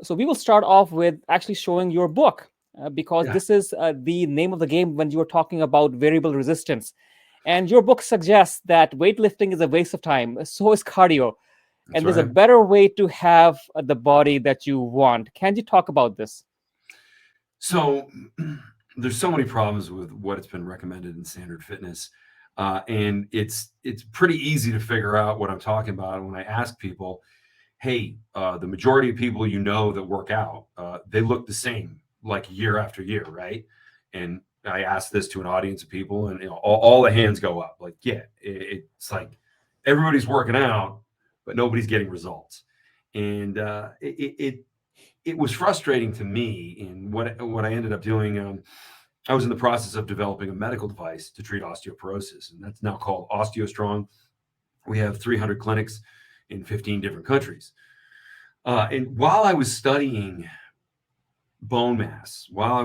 So we will start off with actually showing your book, because Yeah, this is the name of the game when you are talking about variable resistance. And your book suggests that weightlifting is a waste of time. So is cardio. that's And there's a right. better way to have the body that you want. Can you talk about this? So there's so many problems with what it's been recommended in standard fitness, and it's pretty easy to figure out what I'm talking about when I ask people, "Hey, the majority of people you know that work out, they look the same like year after year, right?" And I ask this to an audience of people, and all the hands go up. Like, yeah, it's like everybody's working out, but nobody's getting results, and it was frustrating to me. And what I ended up doing, I was in the process of developing a medical device to treat osteoporosis, and that's now called OsteoStrong. We have 300 clinics in 15 different countries. And while I was studying bone mass, while I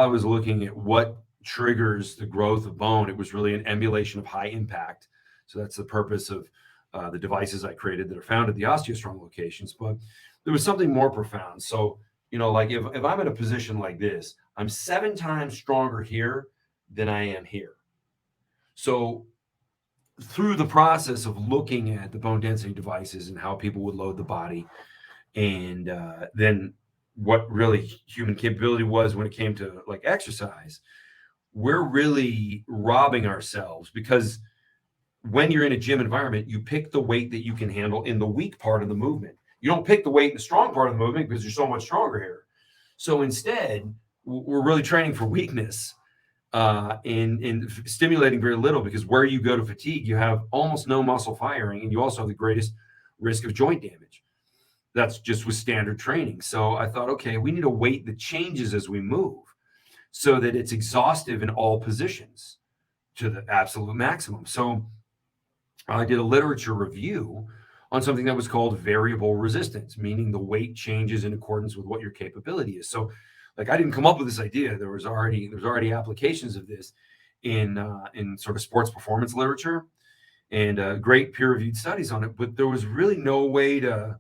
was looking at what triggers the growth of bone, it was really an emulation of high impact. So that's the purpose of the devices I created that are found at the OsteoStrong locations. But there was something more profound. So like if I'm in a position like this, I'm 7 times stronger here than I am here. So through the process of looking at the bone density devices and how people would load the body, and then what really human capability was when it came to like exercise, we're really robbing ourselves because when you're in a gym environment, you pick the weight that you can handle in the weak part of the movement. You don't pick the weight in the strong part of the movement because you're so much stronger here. So instead, we're really training for weakness, and stimulating very little, because where you go to fatigue, you have almost no muscle firing, and you also have the greatest risk of joint damage. That's just with standard training. So I thought, okay, we need a weight that changes as we move so that it's exhaustive in all positions to the absolute maximum. So I did a literature review on something that was called variable resistance, meaning the weight changes in accordance with what your capability is. So, like, I didn't come up with this idea. There's already applications of this in sort of sports performance literature, and great peer reviewed studies on it. But there was really no way to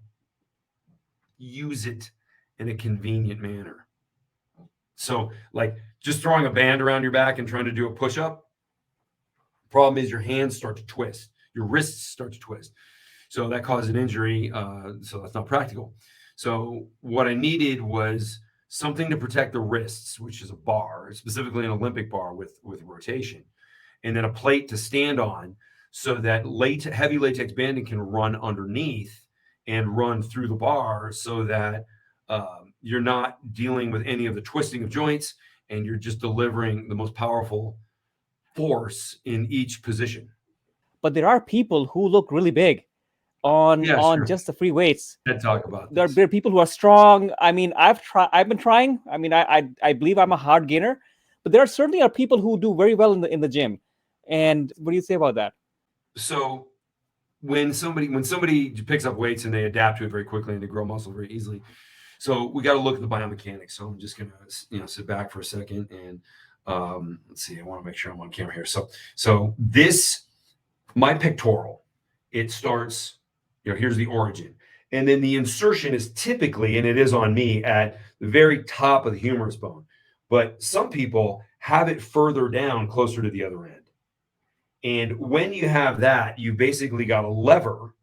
use it in a convenient manner. So, like, just throwing a band around your back and trying to do a push up, problem is your hands start to twist, your wrists start to twist. So that caused an injury. So that's not practical. So what I needed was something to protect the wrists, which is a bar, specifically an Olympic bar with rotation, and then a plate to stand on, so that heavy latex banding can run underneath and run through the bar, so that you're not dealing with any of the twisting of joints, and you're just delivering the most powerful force in each position. But there are people who look really big on Yeah, on sure. just the free weights. Let's talk about There this. are people who are strong. I mean, I've been trying. I mean, I believe I'm a hard gainer, but there are certainly are people who do very well in the gym. And what do you say about that? So when somebody picks up weights and they adapt to it very quickly and they grow muscle very easily, so we got to look at the biomechanics. So I'm just gonna sit back for a second and let's see. I want to make sure I'm on camera here. So this, my pectoral, it starts. Here's the origin, and then the insertion is typically, and it is on me, at the very top of the humerus bone. But some people have it further down, closer to the other end. And when you have that, you basically got a lever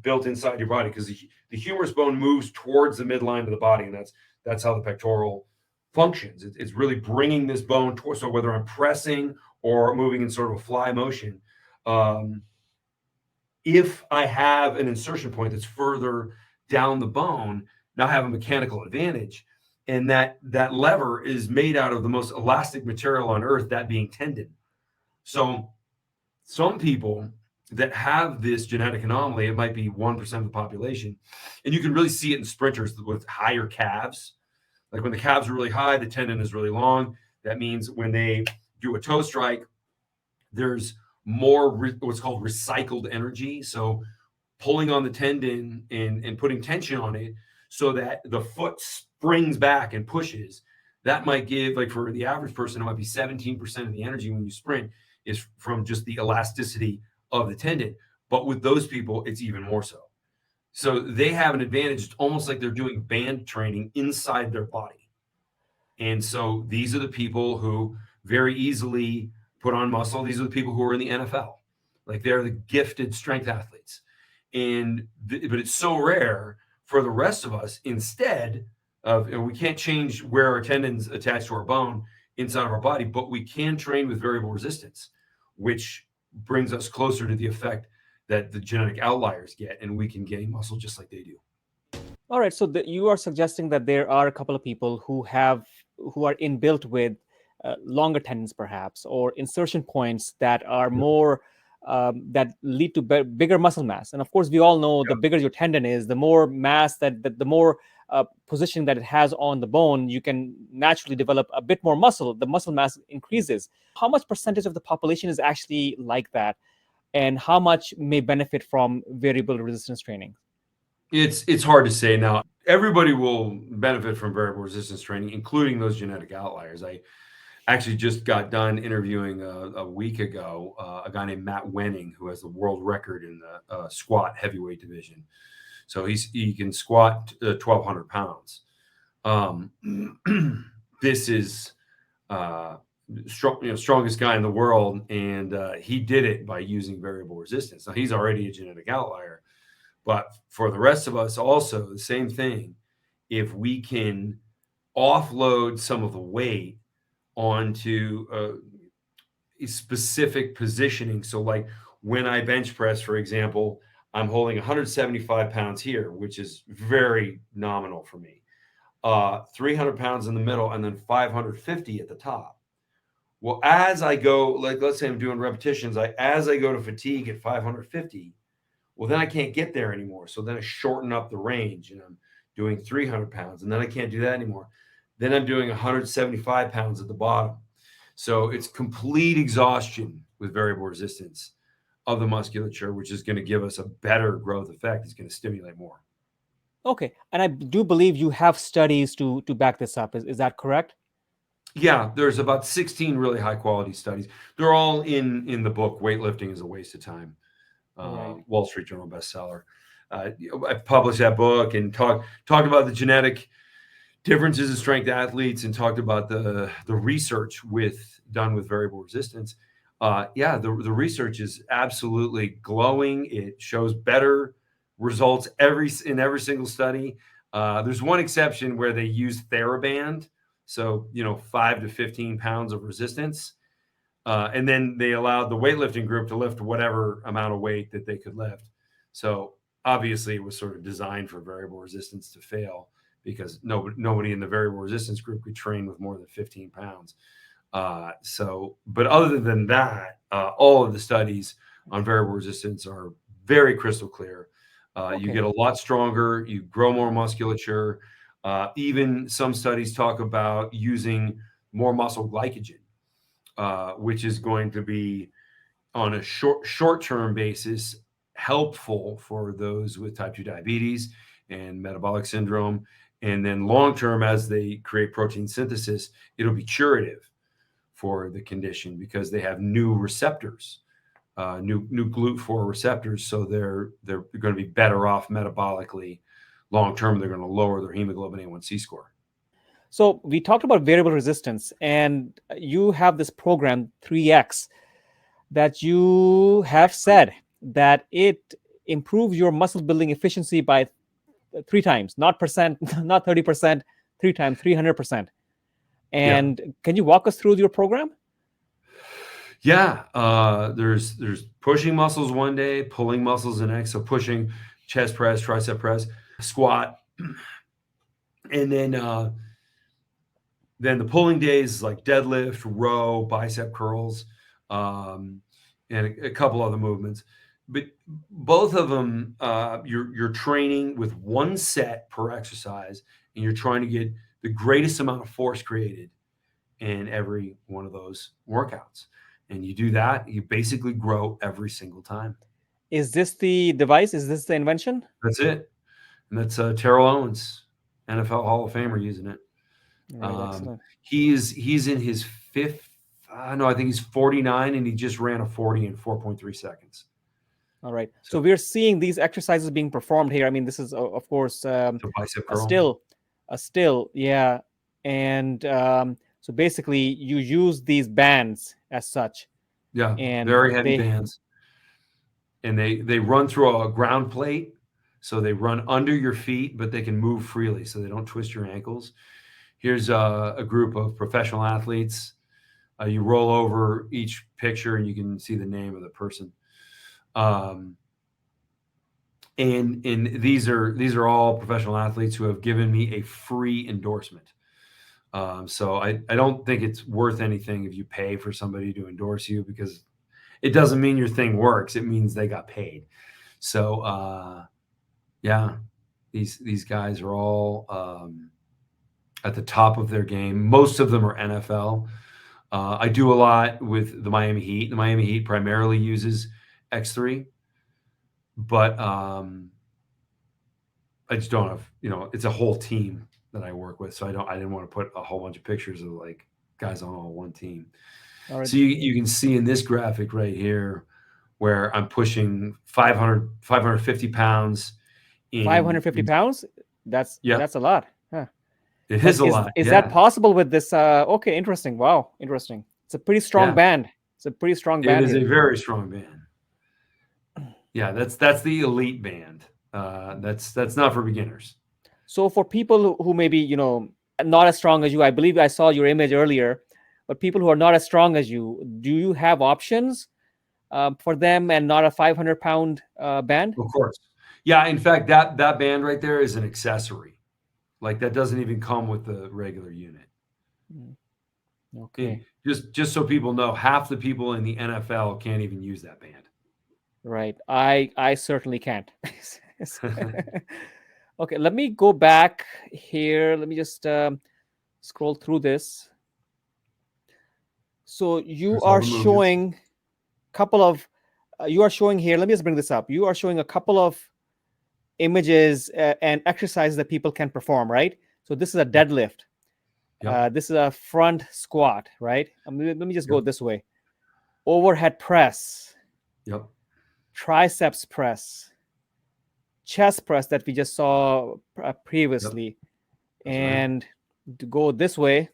built inside your body, because the humerus bone moves towards the midline of the body, and that's how the pectoral functions. It's really bringing this bone towards. So whether I'm pressing or moving in sort of a fly motion, um, if I have an insertion point that's further down the bone, now I have a mechanical advantage. And that lever is made out of the most elastic material on earth, that being tendon. So some people that have this genetic anomaly, it might be 1% of the population, and you can really see it in sprinters with higher calves. Like when the calves are really high, the tendon is really long. That means when they do a toe strike, there's more what's called recycled energy. So pulling on the tendon and putting tension on it so that the foot springs back and pushes, that might give, like, for the average person, it might be 17% of the energy when you sprint is from just the elasticity of the tendon. But with those people, it's even more so. So they have an advantage. It's almost like they're doing band training inside their body. And so these are the people who very easily put on muscle. These are the people who are in the NFL. Like they're the gifted strength athletes. But it's so rare for the rest of us. Instead of, we can't change where our tendons attach to our bone inside of our body, but we can train with variable resistance, which brings us closer to the effect that the genetic outliers get, and we can gain muscle just like they do. All right, so you are suggesting that there are a couple of people who are inbuilt with longer tendons, perhaps, or insertion points that are more that lead to bigger muscle mass. And of course, we all know the bigger your tendon is, the more mass that the more position that it has on the bone, you can naturally develop a bit more muscle. The muscle mass increases. How much percentage of the population is actually like that, and how much may benefit from variable resistance training? It's hard to say now. Everybody will benefit from variable resistance training, including those genetic outliers. I actually just got done interviewing a week ago a guy named Matt Wenning, who has the world record in the squat heavyweight division. So he can squat 1,200 pounds. Um, this is strongest guy in the world, and he did it by using variable resistance. Now he's already a genetic outlier, but for the rest of us, also the same thing. If we can offload some of the weight onto a specific positioning, so like when I bench press, for example, I'm holding 175 pounds here, which is very nominal for me. 300 pounds in the middle, and then 550 at the top. Well, as I go, like let's say I'm doing repetitions, as I go to fatigue at 550, well, then I can't get there anymore. So then I shorten up the range and I'm doing 300 pounds. And then I can't do that anymore. Then I'm doing 175 pounds at the bottom. So it's complete exhaustion with variable resistance of the musculature, which is going to give us a better growth effect. It's going to stimulate more. Okay, and I do believe you have studies to back this up. Is that correct? Yeah, there's about 16 really high quality studies. They're all in the book, Weightlifting is a Waste of Time, Right. Wall Street Journal bestseller. I published that book and talked about the genetic differences in strength athletes and talked about the research done with variable resistance. Yeah, the research is absolutely glowing. It shows better results in every single study. There's one exception where they use TheraBand, so 5 to 15 pounds of resistance, and then they allowed the weightlifting group to lift whatever amount of weight that they could lift. So obviously, it was sort of designed for variable resistance to fail because nobody in the variable resistance group could train with more than 15 pounds. But other than that, all of the studies on variable resistance are very crystal clear. You Okay. get a lot stronger, you grow more musculature. Even some studies talk about using more muscle glycogen, which is going to be on a short-term basis helpful for those with type 2 diabetes and metabolic syndrome. And then long term, as they create protein synthesis, it'll be curative for the condition because they have new receptors, new GLUT4 receptors. So they're going to be better off metabolically long term. They're going to lower their hemoglobin A1C score. So we talked about variable resistance, and you have this program 3X that you have said that it improves your muscle building efficiency by three times, not percent, not 30%, three times, 300%. Yeah. And can you walk us through your program? Yeah, there's pushing muscles one day, pulling muscles the next. So pushing, chest press, tricep press, squat, and then the pulling days like deadlift, row, bicep curls, um, and a couple other movements. But both of them, you're training with one set per exercise, and you're trying to get the greatest amount of force created in every one of those workouts. And you do that, you basically grow every single time. Is this the device? Is this the invention? That's it. And that's Terrell Owens, NFL Hall of Famer, using it. Right, Um, excellent. he's in his fifth. No, I think he's 49, and he just ran a 40 in 4.3 seconds. All right. So So we're seeing these exercises being performed here. I mean, this is of course the bicep a curl. still, yeah. And so basically, you use these bands as such, Yeah, and very heavy they bands. And they run through a ground plate. So they run under your feet, but they can move freely so they don't twist your ankles. Here's a group of professional athletes. You roll over each picture and you can see the name of the person. And these are all professional athletes who have given me a free endorsement. So I don't think it's worth anything if you pay for somebody to endorse you, because it doesn't mean your thing works. It means they got paid. So yeah, these guys are all at the top of their game. Most of them are NFL. I do a lot with the Miami Heat. The Miami Heat primarily uses X3, but I just don't have, it's a whole team that I work with. So I didn't want to put a whole bunch of pictures of like guys on all one team. all right. So you can see in this graphic right here where I'm pushing 550 pounds in 550 pounds. That's yeah, a lot. Huh. it But is a lot. is that Yeah, possible with this? Okay, interesting. Wow, interesting. It's a pretty strong yeah, band. It's a pretty strong it band is a here. very strong band. Yeah, that's the elite band. That's not for beginners. So for people who maybe not as strong as you, I believe I saw your image earlier, but people who are not as strong as you, do you have options for them and not a 500-pound band? Of course. Yeah, in fact, that band right there is an accessory. Like that doesn't even come with the regular unit. Mm, And okay, just so people know, half the people in the NFL can't even use that band. right. I certainly can't. Okay, let me go back here. Let me just scroll through this. So you There's all are the movements. showing couple of you are showing here. Let me just bring this up. You are showing a couple of images and exercises that people can perform, right? So this is a Yep. deadlift. Yep. This is a front squat, right? Let me just go Yep. this way. Overhead press, Yep. triceps press, chest press that we just saw Yep. previously. That's right. And to go this way,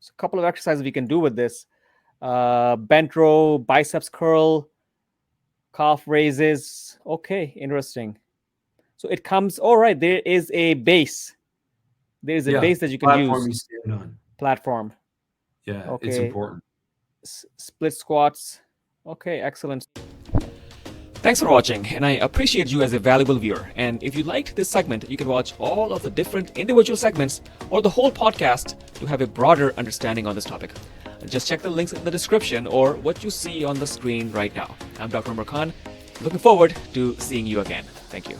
so a couple of exercises we can do with this. Bent row, biceps curl, calf raises. Okay, interesting. So it comes, all right, there is a base. There is a Yeah. base that you can Platform use, you stand on. platform. Yeah, it's Okay, important. split squats. Okay, excellent. Thanks for watching, and I appreciate you as a valuable viewer. And if you liked this segment, you can watch all of the different individual segments or the whole podcast to have a broader understanding on this topic. Just check the links in the description or what you see on the screen right now. I'm Dr. Umer Khan. Looking forward to seeing you again. Thank you.